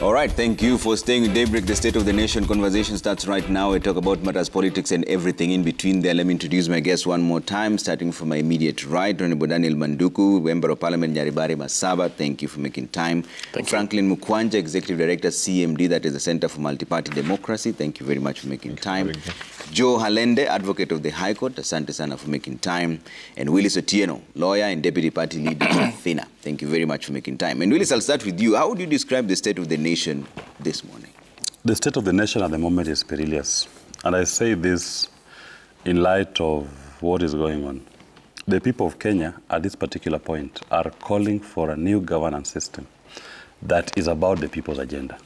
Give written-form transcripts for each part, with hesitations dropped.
All right, thank you for staying with Daybreak. The State of the Nation conversation starts right now. We talk about matters, politics, and everything in between there. Let me introduce my guests one more time, starting from my immediate right, Honorable Daniel Manduku, Member of Parliament, Nyaribari Masaba. Thank you for making time. Thank Franklin Mukwanja, Executive Director, CMD, that is the Center for Multi-Party Democracy. Thank you very much for making time. Joe Halende, Advocate of the High Court. Asante sana for making time. And Willis Otieno, Lawyer and Deputy Party Leader, FINA. Thank you very much for making time. And Willis, I'll start with you. How would you describe the state of the nation this morning? The state of the nation at the moment is perilous. And I say this in light of what is going on. The people of Kenya, at this particular point, are calling for a new governance system that is about the people's agenda.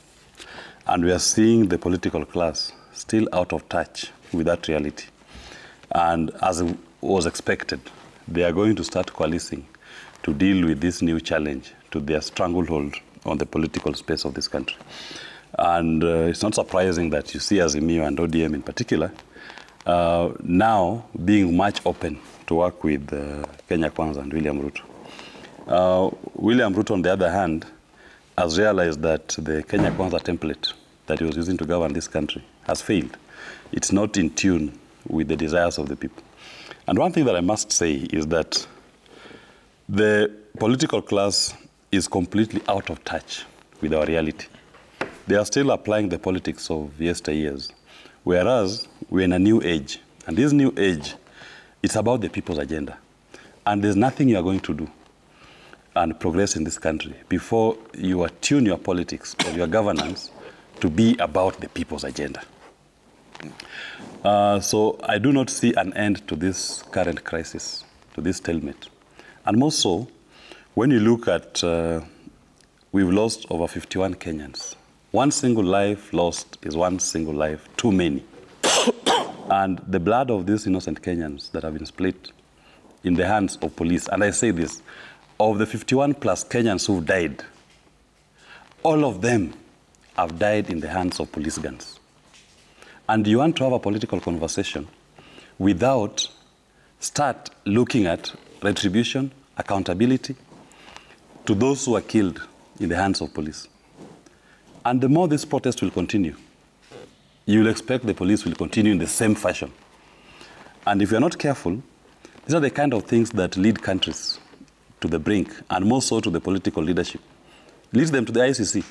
And we are seeing the political class still out of touch with that reality. And as was expected, they are going to start coalescing to deal with this new challenge to their stranglehold on the political space of this country. And it's not surprising that you see Azimio and ODM in particular now being much open to work with Kenya Kwanza and William Ruto. William Ruto, on the other hand, has realized that the Kenya Kwanza template that he was using to govern this country has failed. It's not in tune with the desires of the people. And one thing that I must say is that the political class is completely out of touch with our reality. They are still applying the politics of yesteryears, whereas we're in a new age. And this new age, it's about the people's agenda. And there's nothing you are going to do and progress in this country before you attune your politics or your governance to be about the people's agenda. So I do not see an end to this current crisis, to this stalemate. And more so, when you look at, we've lost over 51 Kenyans. One single life lost is one single life too many. And the blood of these innocent Kenyans that have been split in the hands of police, and I say this, of the 51 plus Kenyans who've died, all of them have died in the hands of police guns. And you want to have a political conversation without start looking at retribution, accountability to those who are killed in the hands of police. And the more this protest will continue, you will expect the police will continue in the same fashion. And if you're not careful, these are the kind of things that lead countries to the brink, and more so to the political leadership. Leads them to the ICC.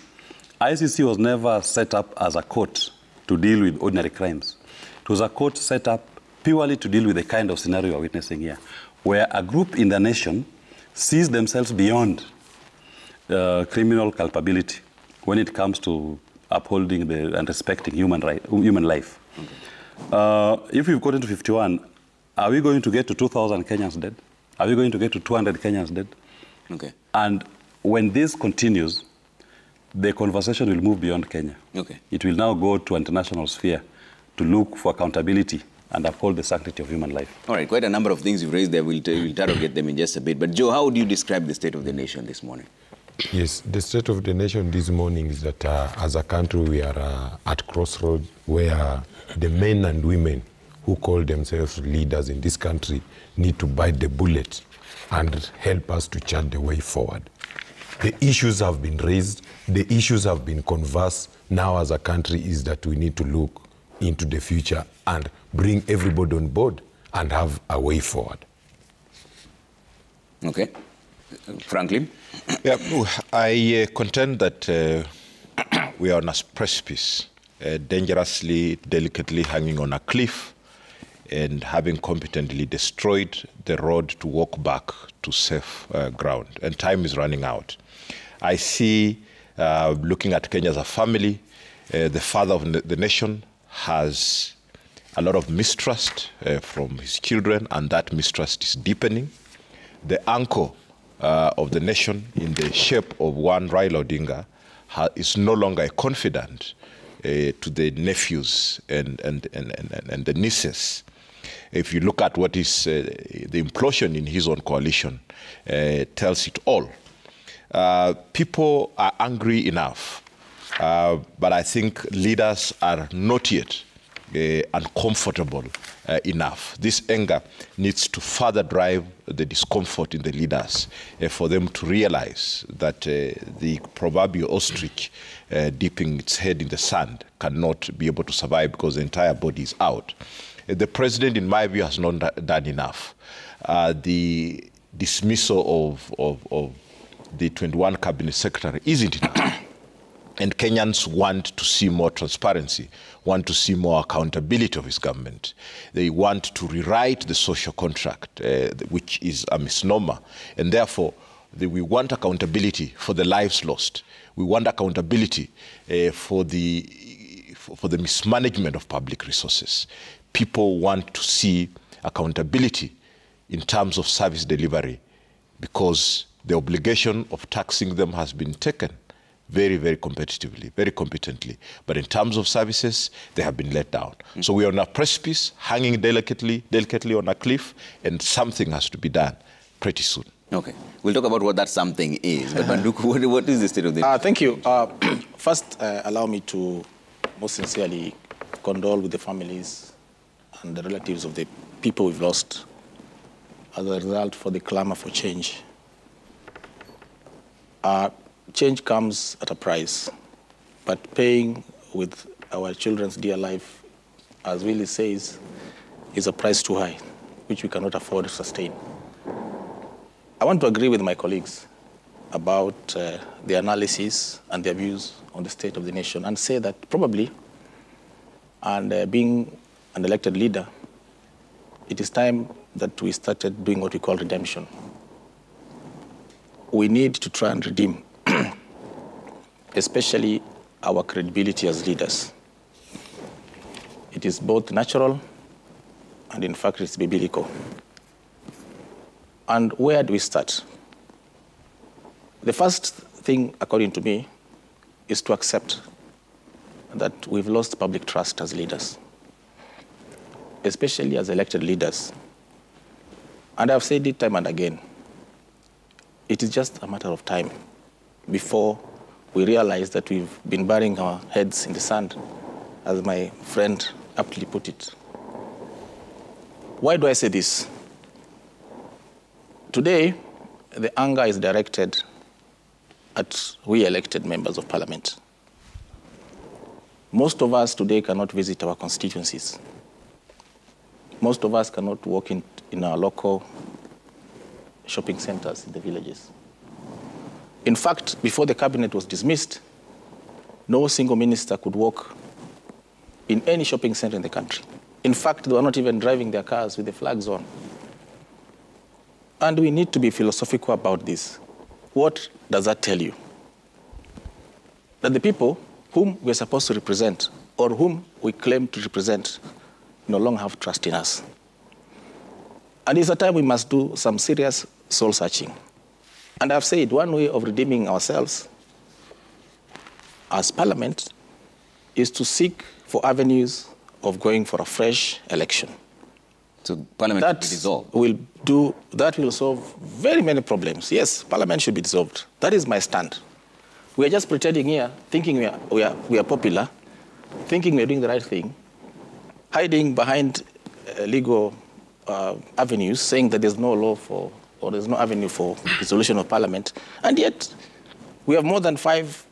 ICC was never set up as a court to deal with ordinary crimes. It was a court set up purely to deal with the kind of scenario we're witnessing here, where a group in the nation sees themselves beyond criminal culpability when it comes to upholding and respecting human life. Okay. If we've gotten to 51, are we going to get to 2,000 Kenyans dead? Are we going to get to 200 Kenyans dead? Okay. And when this continues, the conversation will move beyond Kenya. Okay. It will now go to international sphere to look for accountability and uphold the sanctity of human life. All right, quite a number of things you've raised there. We'll try to get them in just a bit. But Joe, how would you describe the state of the nation this morning? Yes, the state of the nation this morning is that as a country we are at crossroads where the men and women who call themselves leaders in this country need to bite the bullet and help us to chart the way forward. The issues have been raised, the issues have been conversed. Now as a country is that we need to look into the future and bring everybody on board and have a way forward. Okay. Franklin? Yeah, I contend that we are on a precipice, dangerously, delicately hanging on a cliff and having competently destroyed the road to walk back to safe ground. And time is running out. I see, looking at Kenya as a family, the father of the nation has a lot of mistrust from his children, and that mistrust is deepening. The uncle of the nation in the shape of one Raila Odinga is no longer confident to the nephews and the nieces. If you look at what is the implosion in his own coalition, tells it all. People are angry enough, but I think leaders are not yet uncomfortable enough. This anger needs to further drive the discomfort in the leaders for them to realize that the proverbial ostrich dipping its head in the sand cannot be able to survive because the entire body is out. The president, in my view, has not done enough. The dismissal of the 21 cabinet secretary isn't enough. And Kenyans want to see more transparency, want to see more accountability of his government. They want to rewrite the social contract, which is a misnomer. And therefore, we want accountability for the lives lost. We want accountability for the mismanagement of public resources. People want to see accountability in terms of service delivery because the obligation of taxing them has been taken very, very competitively, very competently. But in terms of services, they have been let down. So we are on a precipice, hanging delicately on a cliff, and something has to be done pretty soon. Okay. We'll talk about what that something is. But Banduku, what is the state of the... Thank you. First, allow me to most sincerely condole with the families and the relatives of the people we've lost as a result for the clamor for change. Change comes at a price, but paying with our children's dear life, as Willie says, is a price too high, which we cannot afford to sustain. I want to agree with my colleagues about the analysis and their views on the state of the nation and say that probably, and being an elected leader, it is time that we started doing what we call redemption. We need to try and redeem especially our credibility as leaders. It is both natural and, in fact, it's biblical. And where do we start? The first thing, according to me, is to accept that we've lost public trust as leaders, especially as elected leaders. And I've said it time and again, it is just a matter of time before we realize that we've been burying our heads in the sand, as my friend aptly put it. Why do I say this? Today, the anger is directed at we elected members of parliament. Most of us today cannot visit our constituencies. Most of us cannot walk in our local shopping centers in the villages. In fact, before the cabinet was dismissed, no single minister could walk in any shopping center in the country. In fact, they were not even driving their cars with the flags on. And we need to be philosophical about this. What does that tell you? That the people whom we're supposed to represent or whom we claim to represent no longer have trust in us. And it's a time we must do some serious soul searching. And I've said one way of redeeming ourselves as parliament is to seek for avenues of going for a fresh election. So parliament should be dissolved? That will solve very many problems. Yes, parliament should be dissolved. That is my stand. We are just pretending here, thinking we are popular, thinking we are doing the right thing, hiding behind legal avenues, saying that there's no law for, or there's no avenue for dissolution of parliament. And yet, we have more than 5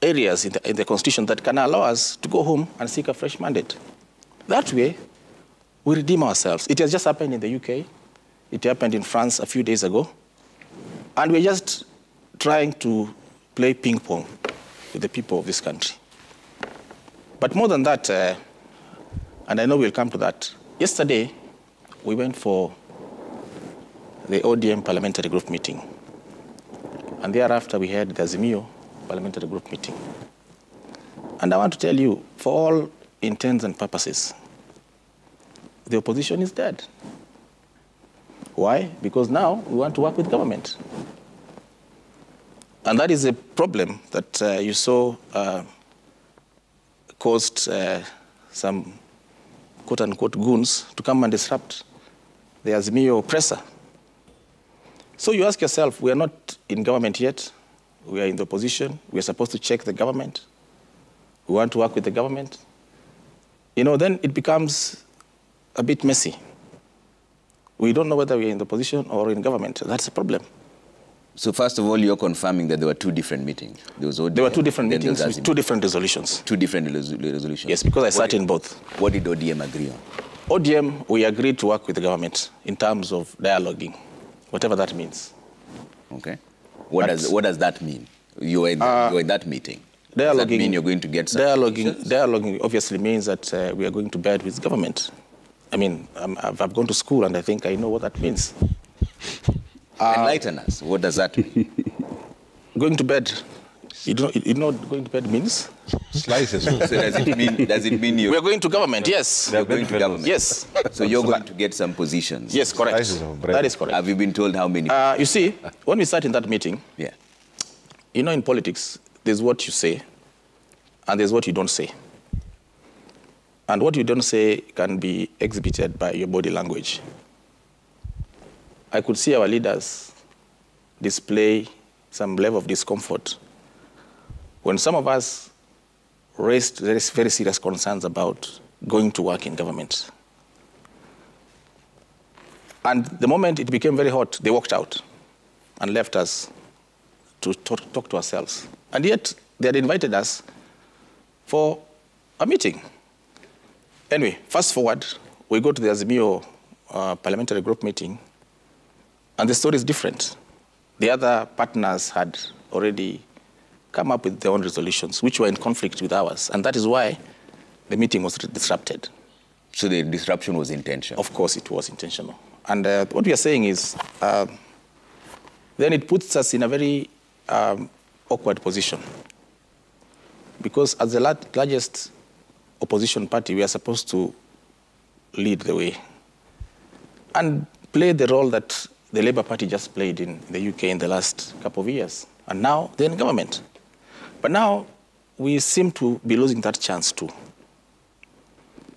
areas in the Constitution that can allow us to go home and seek a fresh mandate. That way, we redeem ourselves. It has just happened in the UK. It happened in France a few days ago. And we're just trying to play ping pong with the people of this country. But more than that, and I know we'll come to that, yesterday we went for the ODM parliamentary group meeting. And thereafter we had the Azimio parliamentary group meeting. And I want to tell you, for all intents and purposes, the opposition is dead. Why? Because now we want to work with government. And that is a problem that you saw caused some quote-unquote goons to come and disrupt the Azimio oppressor. So you ask yourself, we are not in government yet. We are in the opposition. We are supposed to check the government. We want to work with the government. then it becomes a bit messy. We don't know whether we're in the opposition or in government. That's a problem. So first of all, you're confirming that there were two different meetings. There were two different meetings with two different resolutions. Two different resolutions. Yes, because I sat in both. What did ODM agree on? ODM, we agreed to work with the government in terms of dialoguing, whatever that means. Okay. What does that mean? You were in that meeting. Dialoguing, does that mean you're going to get some dialoguing obviously means that we are going to bed with government. I mean, I've gone to school and I think I know what that means. Enlighten us. What does that mean? Going to bed. You know what going to bed means? Slices. So does it mean we are going to government? Yes. You're going to government? Yes. So you're going to get some positions? Yes, correct. That is correct. Have you been told how many? You see, when we sat in that meeting, yeah. In politics, there's what you say and there's what you don't say. And what you don't say can be exhibited by your body language. I could see our leaders display some level of discomfort when some of us raised very serious concerns about going to work in government. And the moment it became very hot, they walked out and left us to talk to ourselves. And yet, they had invited us for a meeting. Anyway, fast forward, we go to the Azimio parliamentary group meeting, and the story is different. The other partners had already come up with their own resolutions, which were in conflict with ours. And that is why the meeting was disrupted. So the disruption was intentional? Of course, it was intentional. And what we are saying is, then it puts us in a very awkward position. Because as the largest opposition party, we are supposed to lead the way and play the role that the Labour Party just played in the UK in the last couple of years. And now they're in government. But now we seem to be losing that chance too.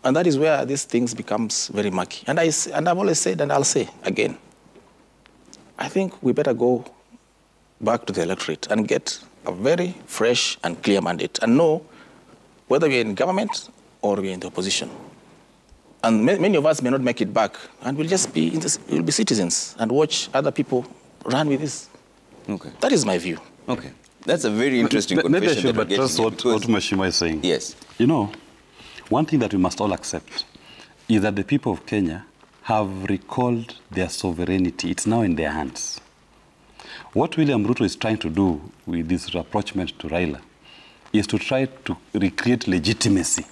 And that is where these things becomes very murky. And I've always said, and I'll say again, I think we better go back to the electorate and get a very fresh and clear mandate and know whether we're in government or we're in the opposition. And many of us may not make it back, and we'll just be we'll be citizens and watch other people run with this. Okay. That is my view. Okay. That's a very interesting confession. Maybe I should address what Mheshimiwa is saying. Yes. One thing that we must all accept is that the people of Kenya have recalled their sovereignty. It's now in their hands. What William Ruto is trying to do with this rapprochement to Raila is to try to recreate legitimacy.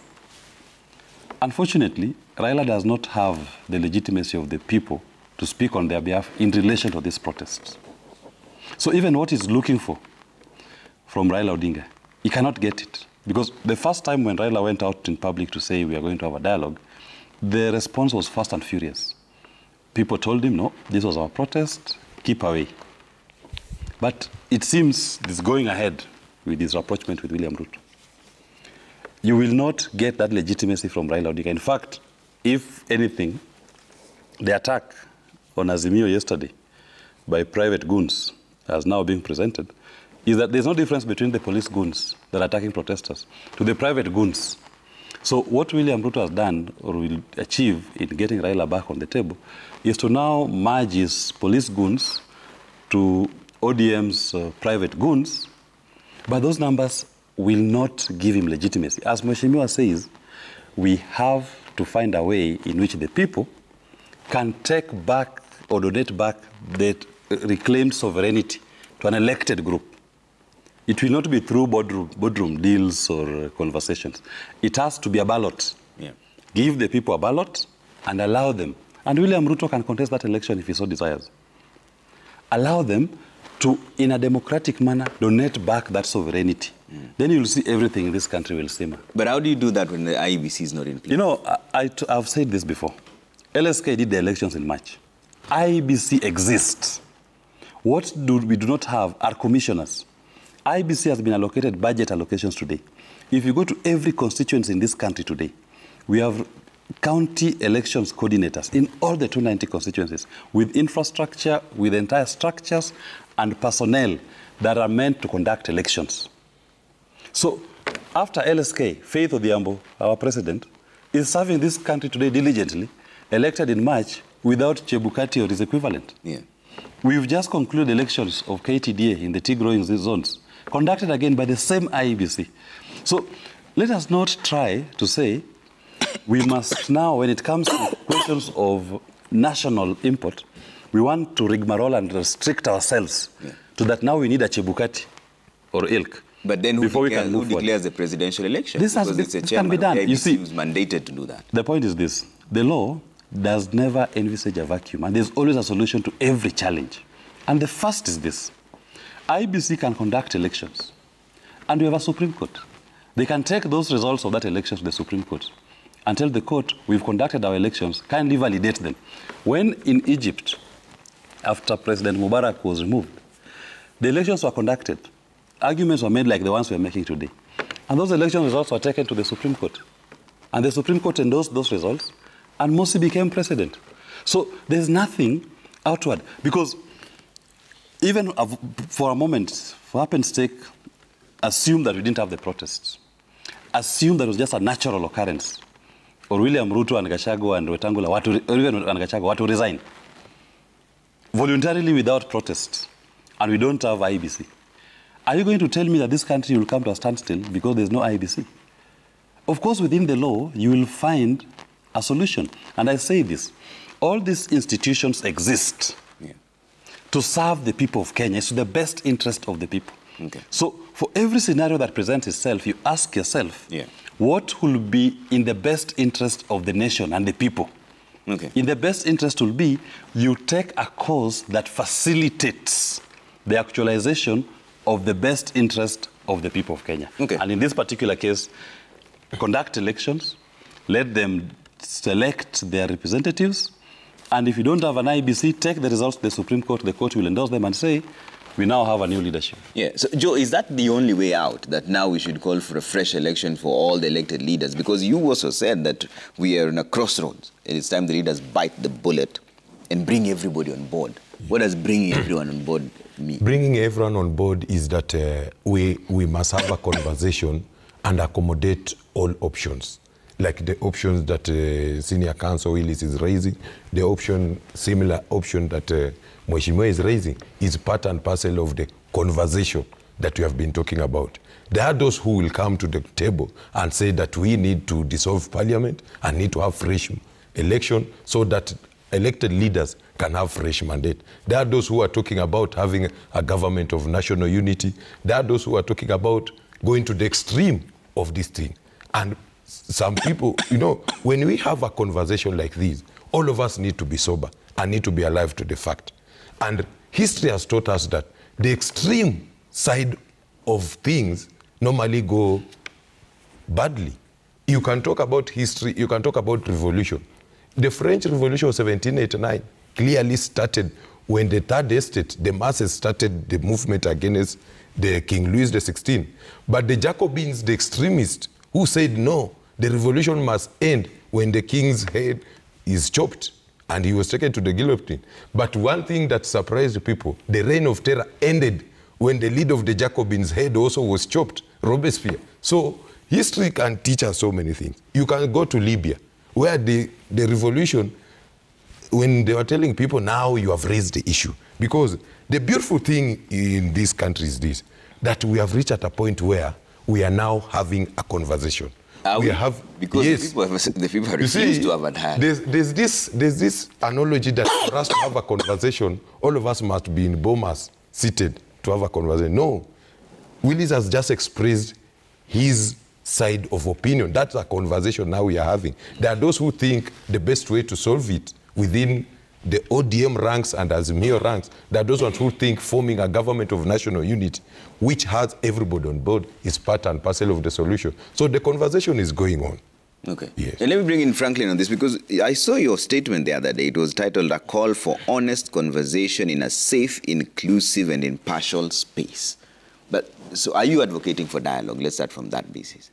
Unfortunately, Raila does not have the legitimacy of the people to speak on their behalf in relation to these protests. So even what he's looking for from Raila Odinga, he cannot get it. Because the first time when Raila went out in public to say we are going to have a dialogue, the response was fast and furious. People told him, no, this was our protest, keep away. But it seems this going ahead with this rapprochement with William Ruto. You will not get that legitimacy from Raila Odinga. In fact, if anything, the attack on Azimio yesterday by private goons, as now being presented, is that there's no difference between the police goons that are attacking protesters to the private goons. So what William Ruto has done or will achieve in getting Raila back on the table is to now merge his police goons to ODM's private goons, but those numbers will not give him legitimacy. As Mheshimiwa says, we have to find a way in which the people can take back or donate back the reclaimed sovereignty to an elected group. It will not be through boardroom deals or conversations. It has to be a ballot. Yeah. Give the people a ballot and allow them. And William Ruto can contest that election if he so desires. Allow them to, in a democratic manner, donate back that sovereignty. Then you'll see everything in this country will simmer. But how do you do that when the IEBC is not in place? I've said this before. LSK did the elections in March. IEBC exists. What we do not have are commissioners. IEBC has been allocated budget allocations today. If you go to every constituency in this country today, we have county elections coordinators in all the 290 constituencies with infrastructure, with entire structures and personnel that are meant to conduct elections. So after LSK, Faith Odhiambo, our president, is serving this country today diligently, elected in March, without Chebukati or his equivalent. Yeah. We've just concluded elections of KTDA in the tea growing zones, conducted again by the same IEBC. So let us not try to say we must now, when it comes to questions of national import, we want to rigmarole and restrict ourselves to that now we need a Chebukati or ilk. But then who who declares the presidential election? This can be done. You see, who's mandated to do that. The point is this. The law does never envisage a vacuum, and there's always a solution to every challenge. And the first is this. IBC can conduct elections, and we have a Supreme Court. They can take those results of that election to the Supreme Court and tell the court, we've conducted our elections, kindly validate them. When in Egypt, after President Mubarak was removed, the elections were conducted. Arguments were made like the ones we're making today. And those election results were taken to the Supreme Court. And the Supreme Court endorsed those results, and Morsi became president. So there's nothing outward. Because even for a moment, for happen's sake, assume that we didn't have the protests. Assume that it was just a natural occurrence. Or William Ruto and Gachagua and Wetangula, or even and Gachagua, to resign. Voluntarily without protests. And we don't have IBC. Are you going to tell me that this country will come to a standstill because there's no IBC? Of course, within the law, you will find a solution. And I say this, all these institutions exist to serve the people of Kenya. It's to the best interest of the people. Okay. So for every scenario that presents itself, you ask yourself, what will be in the best interest of the nation and the people? Okay. In the best interest will be you take a cause that facilitates the actualization of the best interest of the people of Kenya. Okay. And in this particular case, conduct elections, let them select their representatives, and if you don't have an IBC, take the results to the Supreme Court, the court will endorse them and say, we now have a new leadership. Yeah. So, Joe, is that the only way out, that now we should call for a fresh election for all the elected leaders? Because you also said that we are in a crossroads, and it's time the leaders bite the bullet and bring everybody on board. What does bringing everyone on board mean? Bringing everyone on board is that we must have a conversation and accommodate all options. Like the options that Senior Counsel Willis is raising, the similar option that Mheshimiwa is raising is part and parcel of the conversation that we have been talking about. There are those who will come to the table and say that we need to dissolve parliament and need to have fresh election so that elected leaders can have fresh mandate. There are those who are talking about having a government of national unity. There are those who are talking about going to the extreme of this thing. And some people, when we have a conversation like this, all of us need to be sober and need to be alive to the fact. And history has taught us that the extreme side of things normally go badly. You can talk about history, you can talk about revolution. The French Revolution of 1789 clearly started when the Third Estate, the masses started the movement against the King Louis XVI. But the Jacobins, the extremists, who said no, the revolution must end when the king's head is chopped, and he was taken to the guillotine. But one thing that surprised people, the reign of terror ended when the leader of the Jacobins' head also was chopped, Robespierre. So history can teach us so many things. You can go to Libya, where the revolution, when they were telling people, now you have raised the issue. Because the beautiful thing in this country is this, that we have reached at a point where we are now having a conversation. Because the people refuse to have a hand. There's this analogy that for us to have a conversation, all of us must be in bomas seated to have a conversation. No. Willis has just expressed his side of opinion. That's a conversation now we are having. There are those who think the best way to solve it within the ODM ranks and Azimio ranks, there are those ones who think forming a government of national unity, which has everybody on board, is part and parcel of the solution. So the conversation is going on. Okay. Yes. And let me bring in Franklin on this, because I saw your statement the other day. It was titled, "A Call for Honest Conversation in a Safe, Inclusive and Impartial Space." But so are you advocating for dialogue? Let's start from that basis.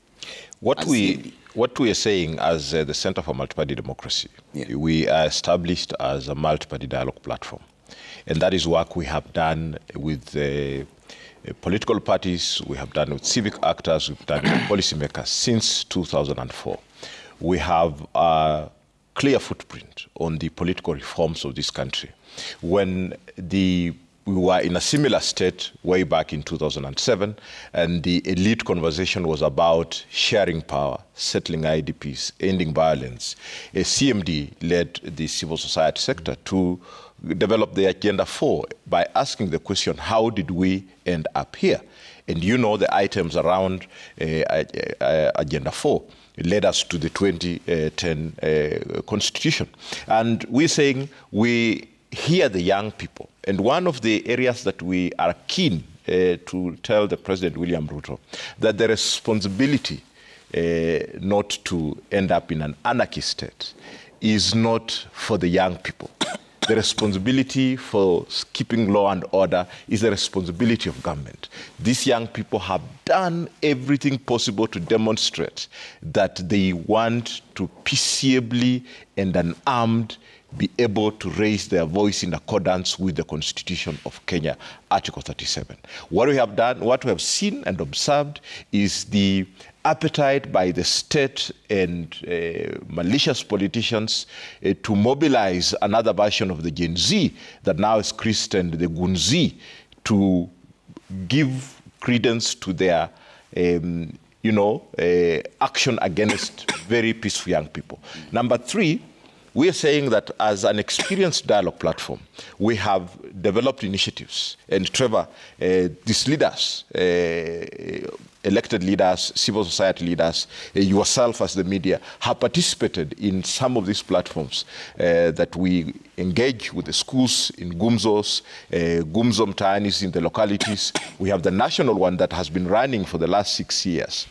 What we are saying as the Center for Multi-Party Democracy, we are established as a multi-party dialogue platform. And that is work we have done with political parties, we have done with civic actors, we've done with policymakers since 2004. we have a clear footprint on the political reforms of this country. When we were in a similar state way back in 2007, and the elite conversation was about sharing power, settling IDPs, ending violence. A CMD led the civil society sector to develop the Agenda 4 by asking the question, how did we end up here? And you know the items around Agenda 4 led us to the 2010 Constitution. And we're saying we hear the young people. And one of the areas that we are keen to tell the President William Ruto that the responsibility not to end up in an anarchist state is not for the young people. The responsibility for keeping law and order is the responsibility of government. These young people have done everything possible to demonstrate that they want to peaceably and unarmed be able to raise their voice in accordance with the Constitution of Kenya, Article 37. What we have done, what we have seen and observed is the appetite by the state and malicious politicians to mobilize another version of the Gen Z that now is christened the Gunzi, to give credence to their action against very peaceful young people. Number three, we are saying that as an experienced dialogue platform, we have developed initiatives. And Trevor, these leaders, elected leaders, civil society leaders, yourself as the media, have participated in some of these platforms that we engage with the schools in Gumzos, Gumzo Mtaanis in the localities. We have the national one that has been running for the last 6 years,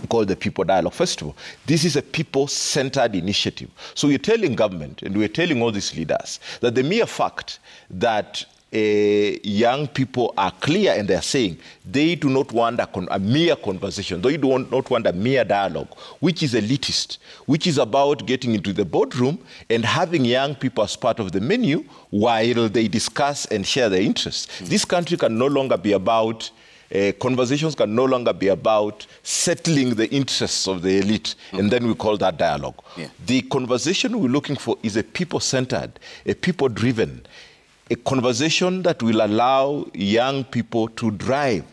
called the People Dialogue Festival. This is a people-centered initiative. So we're telling government and we're telling all these leaders that the mere fact that young people are clear and they're saying they do not want a mere conversation, they do not want a mere dialogue, which is elitist, which is about getting into the boardroom and having young people as part of the menu while they discuss and share their interests. This country can no longer be about conversations can no longer be about settling the interests of the elite, and then we call that dialogue. Yeah. The conversation we're looking for is a people-centered, a people-driven, a conversation that will allow young people to drive,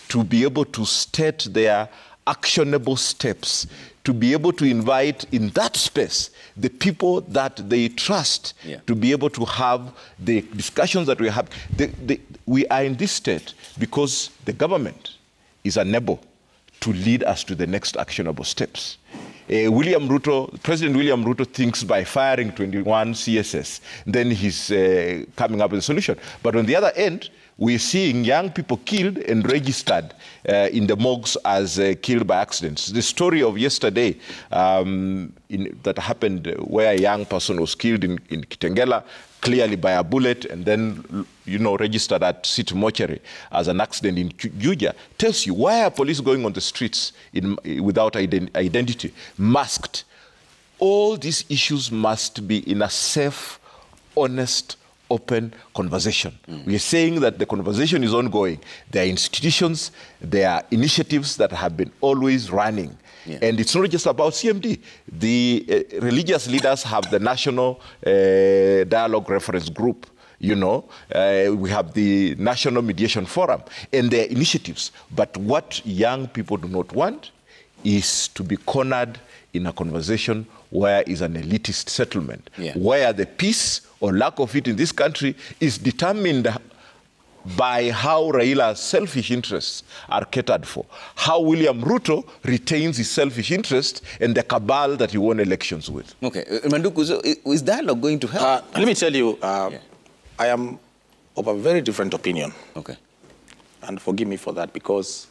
to be able to state their actionable steps, to be able to invite in that space the people that they trust, to be able to have the discussions that we have. We are in this state because the government is unable to lead us to the next actionable steps. President William Ruto thinks by firing 21 CSS, then he's coming up with a solution. But on the other end, we're seeing young people killed and registered in the morgues as killed by accidents. The story of yesterday that happened where a young person was killed in Kitengela, clearly by a bullet, and then registered at City Mortuary as an accident in Juja, tells you why are police going on the streets without identity, masked. All these issues must be in a safe, honest, open conversation. We are saying that the conversation is ongoing. There are institutions, there are initiatives that have been always running. And it's not just about CMD. The religious leaders have the National Dialogue Reference Group. We have the National Mediation Forum and their initiatives. But what young people do not want is to be cornered in a conversation where is an elitist settlement, where the peace or lack of it in this country is determined by how Raila's selfish interests are catered for, how William Ruto retains his selfish interest and the cabal that he won elections with. Okay, Manduku, so is dialogue going to help? Let me tell you, I am of a very different opinion. Okay. And forgive me for that, because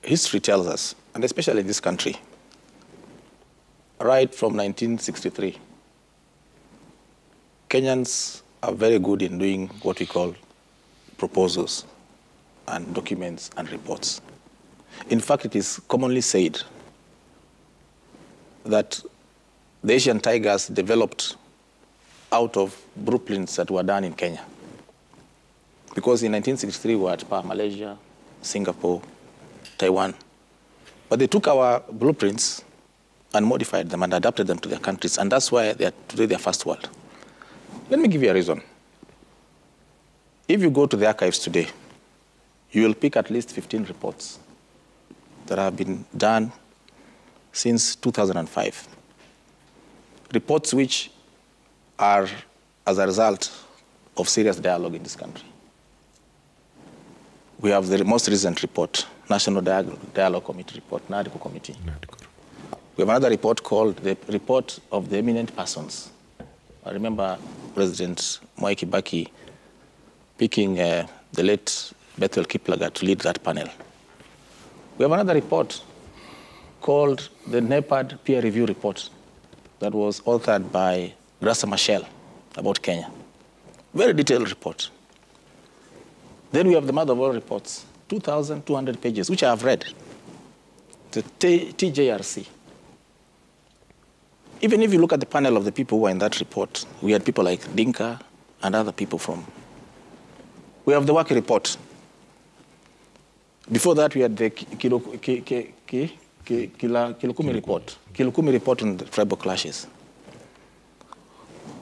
history tells us, and especially in this country, right from 1963, Kenyans are very good in doing what we call proposals and documents and reports. In fact, it is commonly said that the Asian tigers developed out of blueprints that were done in Kenya. Because in 1963, we were at and modified them and adapted them to their countries. And that's why today they are first world. Let me give you a reason. If you go to the archives today, you will pick at least 15 reports that have been done since 2005. Reports which are as a result of serious dialogue in this country. We have the most recent report, National Dialogue Committee report, NADICO Committee. We have another report called the Report of the Eminent Persons. I remember President Mwai Kibaki picking the late Bethel Kiplagat to lead that panel. We have another report called the NEPAD Peer Review Report that was authored by Grasa Machel about Kenya. Very detailed report. Then we have the mother of all reports, 2,200 pages, which I have read, the TJRC. Even if you look at the panel of the people who were in that report, we had people like Dinka and other people from. We have the Waki report. Before that, we had the Kilukumi report on the tribal clashes.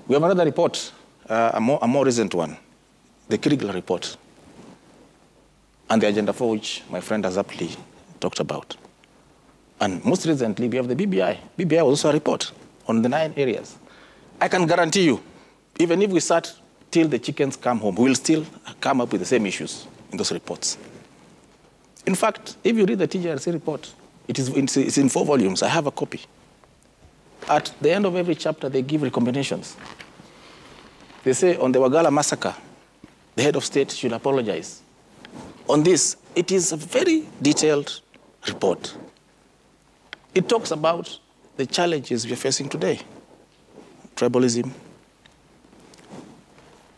We have another report, a more recent one, the Kirigla report, and the agenda for which my friend has aptly talked about. And most recently, we have the BBI. BBI was also a report on the 9 areas. I can guarantee you, even if we sat till the chickens come home, we'll still come up with the same issues in those reports. In fact, if you read the TJRC report, it's in 4 volumes. I have a copy. At the end of every chapter, they give recommendations. They say on the Wagala massacre, the head of state should apologize. On this, it is a very detailed report. It talks about the challenges we are facing today. Tribalism,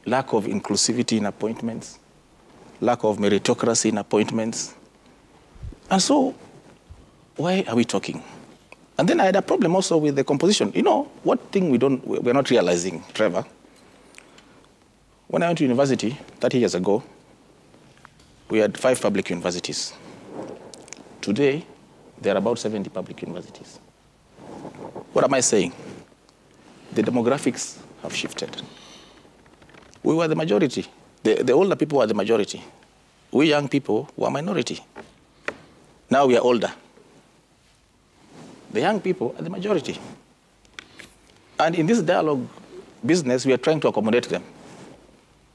lack of inclusivity in appointments, lack of meritocracy in appointments. And so, why are we talking? And then I had a problem also with the composition. You know, what thing we're not realizing, Trevor? When I went to university 30 years ago, we had 5 public universities. Today, there are about 70 public universities. What am I saying? The demographics have shifted. We were the majority. The older people were the majority. We young people were minority. Now we are older. The young people are the majority. And in this dialogue business, we are trying to accommodate them.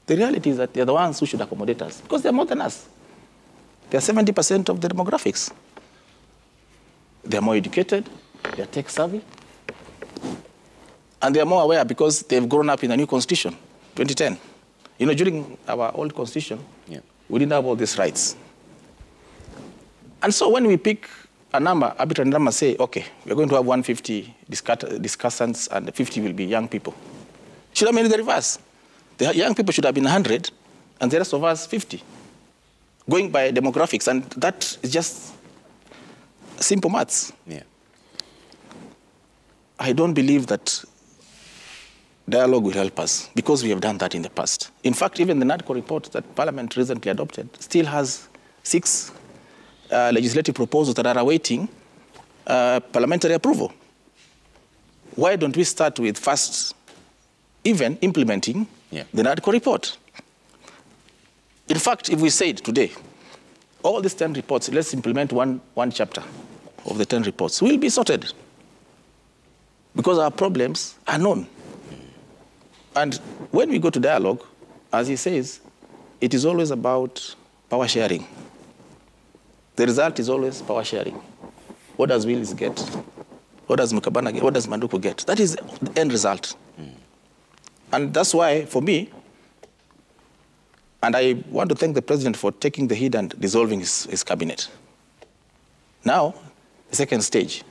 The reality is that they're the ones who should accommodate us, because they're more than us. They're 70% of the demographics. They're more educated, they're tech savvy, and they're more aware because they've grown up in a new constitution, 2010. You know, during our old constitution, we didn't have all these rights. And so when we pick a number, arbitrary number, say, okay, we're going to have 150 discussants and 50 will be young people. Should have made the reverse. The young people should have been 100 and the rest of us 50, going by demographics. And that is just simple maths. Yeah. I don't believe that dialogue will help us because we have done that in the past. In fact, even the NADCO report that Parliament recently adopted still has 6 legislative proposals that are awaiting parliamentary approval. Why don't we start with first even implementing the NADCO report? In fact, if we said today, all these 10 reports, let's implement one chapter of the 10 reports, we'll be sorted because our problems are known. And when we go to dialogue, as he says, it is always about power sharing. The result is always power sharing. What does Willis get? What does Mukabana get? What does Manduku get? That is the end result. And that's why, for me, and I want to thank the president for taking the heat and dissolving his cabinet. Now, the second stage,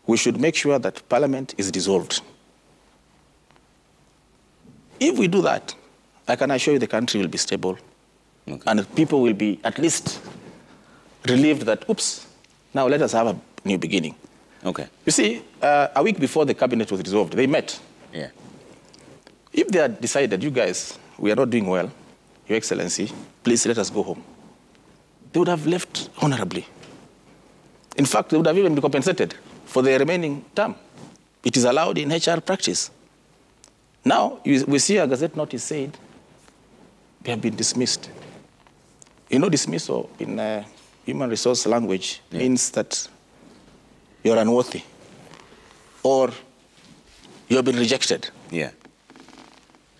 we should make sure that parliament is dissolved. If we do that, I can assure you the country will be stable, and people will be at least relieved that, oops, now let us have a new beginning. Okay. You see, a week before the cabinet was dissolved, they met. Yeah. If they had decided, you guys, we are not doing well, Your Excellency, please let us go home, they would have left honorably. In fact, they would have even been compensated for the remaining term. It is allowed in HR practice. Now, we see a Gazette notice said they have been dismissed. You know, dismissal in human resource language means that you're unworthy or you've been rejected. Yeah.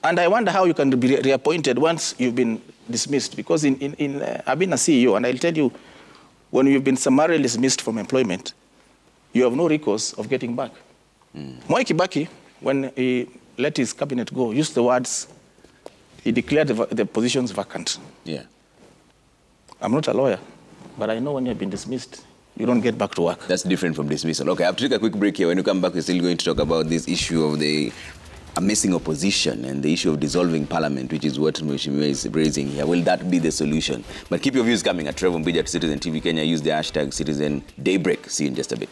And I wonder how you can be reappointed once you've been dismissed, because I've been a CEO, and I'll tell you, when you've been summarily dismissed from employment, you have no recourse of getting back. Mwai Kibaki, when he let his cabinet go, used the words, he declared the positions vacant. Yeah. I'm not a lawyer, but I know when you've been dismissed, you don't get back to work. That's different from dismissal. Okay, I have to take a quick break here. When you come back, we're still going to talk about this issue of the missing opposition and the issue of dissolving parliament, which is what Mheshimiwa is raising here. Will that be the solution? But keep your views coming at Trevor Mbija to Citizen TV Kenya. Use the hashtag Citizen Daybreak. See you in just a bit.